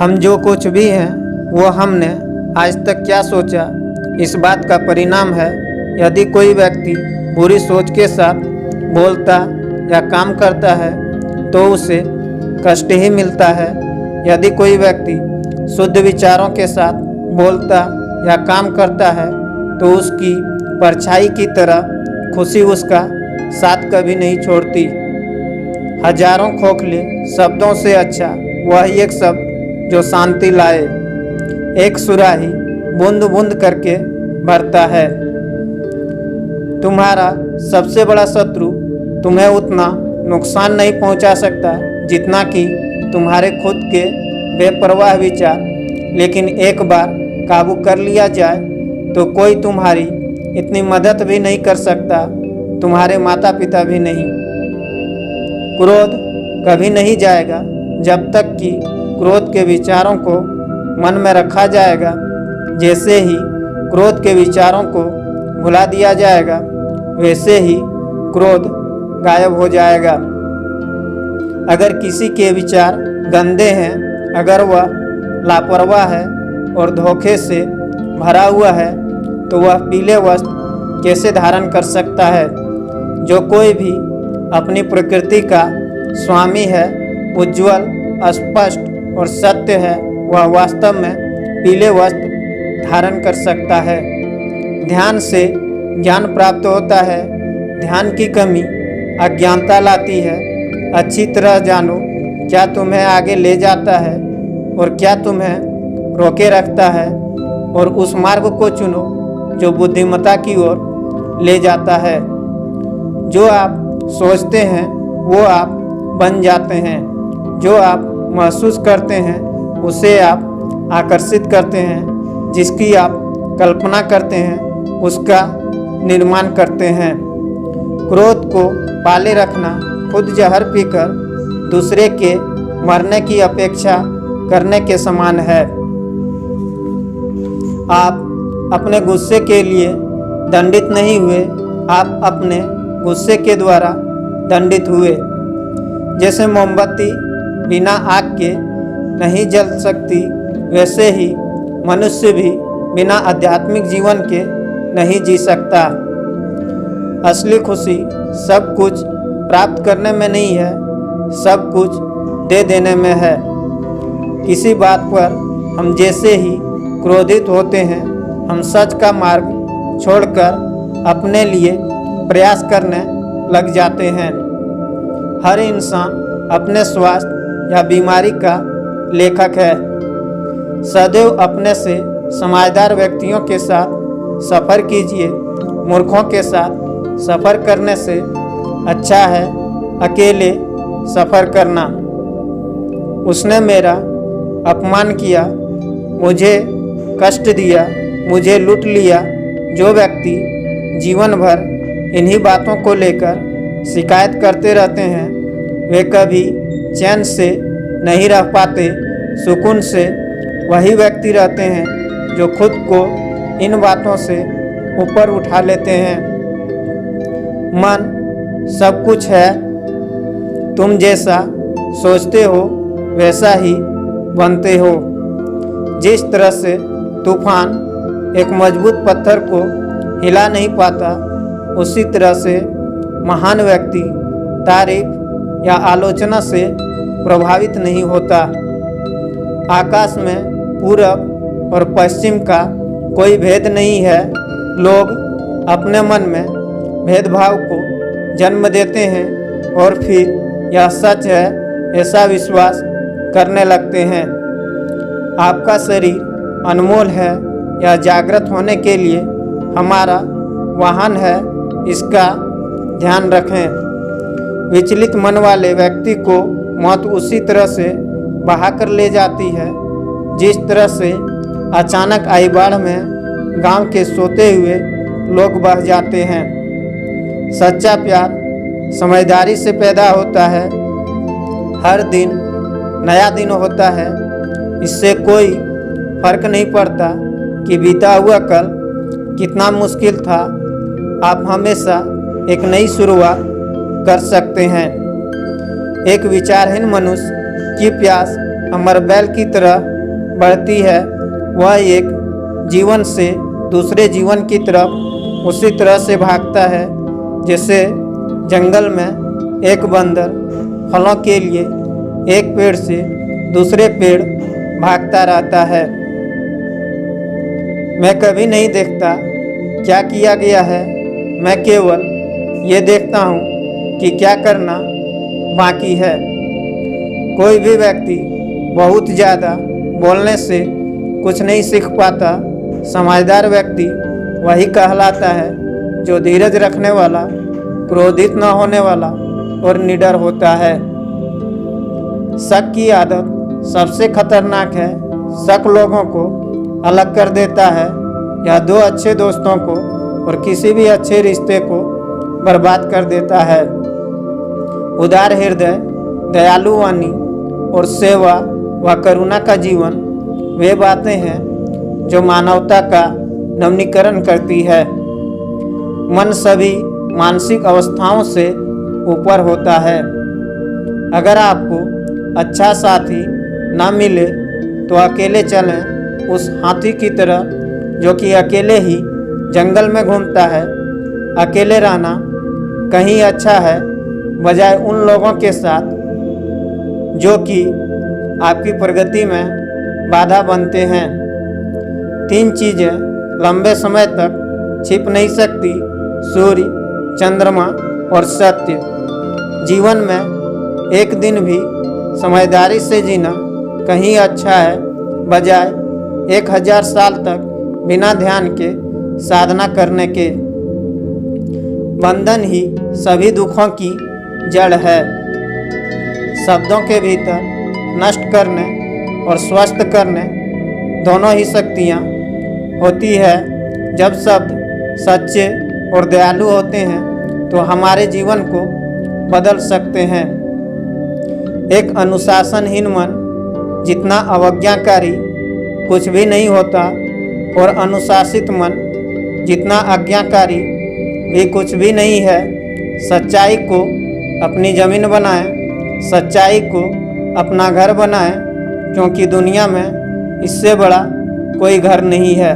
हम जो कुछ भी हैं वो हमने आज तक क्या सोचा, इस बात का परिणाम है। यदि कोई व्यक्ति बुरी सोच के साथ बोलता या काम करता है तो उसे कष्ट ही मिलता है। यदि कोई व्यक्ति शुद्ध विचारों के साथ बोलता या काम करता है तो उसकी परछाई की तरह खुशी उसका साथ कभी नहीं छोड़ती। हजारों खोखले शब्दों से अच्छा वह एक शब्द जो शांति लाए। एक सुराही बूंद बूंद करके भरता है। तुम्हारा सबसे बड़ा शत्रु तुम्हें उतना नुकसान नहीं पहुंचा सकता जितना कि तुम्हारे खुद के बेपरवाह विचार। लेकिन एक बार काबू कर लिया जाए तो कोई तुम्हारी इतनी मदद भी नहीं कर सकता, तुम्हारे माता पिता भी नहीं। क्रोध कभी नहीं जाएगा जब तक कि क्रोध के विचारों को मन में रखा जाएगा। जैसे ही क्रोध के विचारों को भुला दिया जाएगा वैसे ही क्रोध गायब हो जाएगा। अगर किसी के विचार गंदे हैं, अगर वह लापरवाह है और धोखे से भरा हुआ है तो वह पीले वस्त्र कैसे धारण कर सकता है। जो कोई भी अपनी प्रकृति का स्वामी है, उज्जवल, स्पष्ट और सत्य है, वह वास्तव में पीले वस्त्र धारण कर सकता है। ध्यान से ज्ञान प्राप्त होता है। ध्यान की कमी अज्ञानता लाती है। अच्छी तरह जानो क्या तुम्हें आगे ले जाता है और क्या तुम्हें रोके रखता है, और उस मार्ग को चुनो जो बुद्धिमत्ता की ओर ले जाता है। जो आप सोचते हैं वो आप बन जाते हैं। जो आप महसूस करते हैं उसे आप आकर्षित करते हैं। जिसकी आप कल्पना करते हैं उसका निर्माण करते हैं। क्रोध को पाले रखना खुद जहर पीकर दूसरे के मरने की अपेक्षा करने के समान है। आप अपने गुस्से के लिए दंडित नहीं हुए, आप अपने गुस्से के द्वारा दंडित हुए। जैसे मोमबत्ती बिना आग के नहीं जल सकती, वैसे ही मनुष्य भी बिना आध्यात्मिक जीवन के नहीं जी सकता। असली खुशी सब कुछ प्राप्त करने में नहीं है, सब कुछ दे देने में है। किसी बात पर हम जैसे ही क्रोधित होते हैं, हम सच का मार्ग छोड़कर अपने लिए प्रयास करने लग जाते हैं। हर इंसान अपने स्वास्थ्य या बीमारी का लेखक है। सदैव अपने से समझदार व्यक्तियों के साथ सफ़र कीजिए। मूर्खों के साथ सफ़र करने से अच्छा है अकेले सफ़र करना। उसने मेरा अपमान किया, मुझे कष्ट दिया, मुझे लूट लिया। जो व्यक्ति जीवन भर इन्हीं बातों को लेकर शिकायत करते रहते हैं वे कभी चैन से नहीं रह पाते। सुकून से वही व्यक्ति रहते हैं जो खुद को इन बातों से ऊपर उठा लेते हैं। मन सब कुछ है। तुम जैसा सोचते हो वैसा ही बनते हो। जिस तरह से तूफान एक मजबूत पत्थर को हिला नहीं पाता, उसी तरह से महान व्यक्ति तारीफ या आलोचना से प्रभावित नहीं होता। आकाश में पूरब और पश्चिम का कोई भेद नहीं है। लोग अपने मन में भेदभाव को जन्म देते हैं और फिर यह सच है ऐसा विश्वास करने लगते हैं। आपका शरीर अनमोल है, यह जागृत होने के लिए हमारा वाहन है, इसका ध्यान रखें। विचलित मन वाले व्यक्ति को मौत उसी तरह से बहा कर ले जाती है जिस तरह से अचानक आई बाढ़ में गांव के सोते हुए लोग बह जाते हैं। सच्चा प्यार समझदारी से पैदा होता है। हर दिन नया दिन होता है। इससे कोई फर्क नहीं पड़ता कि बीता हुआ कल कितना मुश्किल था। आप हमेशा एक नई शुरुआत कर सकते हैं। एक विचारहीन मनुष्य की प्यास अमर बैल की तरह बढ़ती है, वह एक जीवन से दूसरे जीवन की तरफ उसी तरह से भागता है जैसे जंगल में एक बंदर फलों के लिए एक पेड़ से दूसरे पेड़ भागता रहता है। मैं कभी नहीं देखता क्या किया गया है, मैं केवल ये देखता हूँ कि क्या करना बाकी है। कोई भी व्यक्ति बहुत ज़्यादा बोलने से कुछ नहीं सीख पाता। समझदार व्यक्ति वही कहलाता है जो धीरज रखने वाला, क्रोधित न होने वाला और निडर होता है। शक की आदत सबसे खतरनाक है। शक लोगों को अलग कर देता है या दो अच्छे दोस्तों को और किसी भी अच्छे रिश्ते को बर्बाद कर देता है। उदार हृदय, दयालु वाणी और सेवा व करुणा का जीवन वे बातें हैं जो मानवता का नवीनीकरण करती है। मन सभी मानसिक अवस्थाओं से ऊपर होता है। अगर आपको अच्छा साथी न मिले तो अकेले चलें उस हाथी की तरह जो कि अकेले ही जंगल में घूमता है। अकेले रहना कहीं अच्छा है बजाय उन लोगों के साथ जो कि आपकी प्रगति में बाधा बनते हैं। 3 चीज़ें लंबे समय तक छिप नहीं सकती: सूर्य, चंद्रमा और सत्य। जीवन में एक दिन भी समझदारी से जीना कहीं अच्छा है बजाय 1000 साल तक बिना ध्यान के साधना करने के। बंधन ही सभी दुखों की जड़ है। शब्दों के भीतर नष्ट करने और स्वस्थ करने दोनों ही शक्तियाँ होती है। जब शब्द सच्चे और दयालु होते हैं तो हमारे जीवन को बदल सकते हैं। एक अनुशासनहीन मन जितना अवज्ञाकारी कुछ भी नहीं होता और अनुशासित मन जितना आज्ञाकारी भी कुछ भी नहीं है। सच्चाई को अपनी ज़मीन बनाएं, सच्चाई को अपना घर बनाएं, क्योंकि दुनिया में इससे बड़ा कोई घर नहीं है।